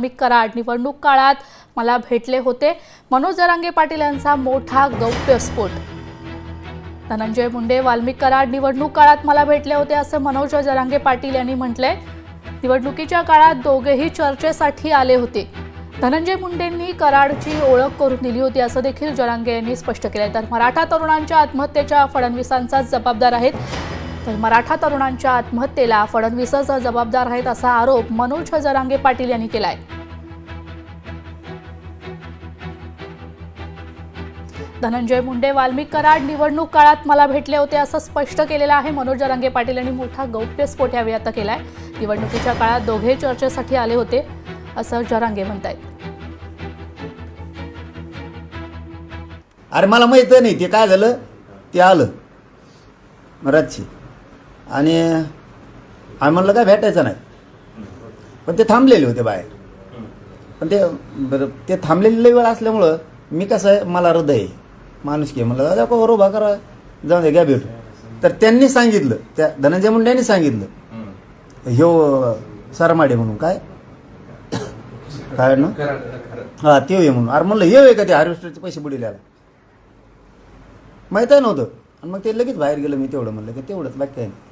कराड निवडणूक काळात मला भेटले होते. मनोज जरांगे पाटील यांचा मोठा गौप्यस्फोट. धनंजय मुंडे वाल्मिक कराड निवडणूक काळात मला भेटले होते असं मनोज जरांगे पाटील यांनी म्हटलंय. निवडणुकीच्या काळात दोघेही चर्चेसाठी आले होते. धनंजय मुंडेंनी कराडची ओळख करून दिली होती असं देखील जरांगे यांनी स्पष्ट केलंय. तर मराठा तरुणांच्या आत्महत्येच्या फडणवीसांचाच जबाबदार आहेत. तर मराठा तरुणांच्या आत्महत्येला फडणवीसच जबाबदार आहेत असा आरोप मनोज जरांगे पाटील यांनी केलाय. धनंजय मुंडे वाल्मिक कराड निवडणूक काळात मला भेटले होते असं स्पष्ट केलेलं आहे. मनोज जरांगे पाटील यांनी मोठा गौप्यस्फोट यावेळी आता केलाय. निवडणुकीच्या काळात दोघे चर्चेसाठी आले होते असं जरांगे म्हणतायत. अरे मला माहित नाही ते काय झालं. ते आलं रातची आणि आम्ही म्हणलं काय भेटायचं नाही, पण ते थांबलेले होते बाहेर. पण ते थांबलेली लई वेळ असल्यामुळं मी कसं आहे, मला हृदय आहे, माणूस की म्हणलं दादा बरोबर उभा करा, जाऊन दे घ्या भेटू. तर त्यांनी सांगितलं, त्या धनंजय मुंडे यांनी सांगितलं ह्यो सरमाडे म्हणून काय ना हा ते ये म्हणून. अरे म्हणलं हे आहे का ते हार्वेस्टरचे पैसे बुडील्याला माहीत आहे नव्हतं. आणि मग ते लगेच बाहेर गेलं. मी तेवढं म्हणलं की तेवढंच बाकी काय नाही.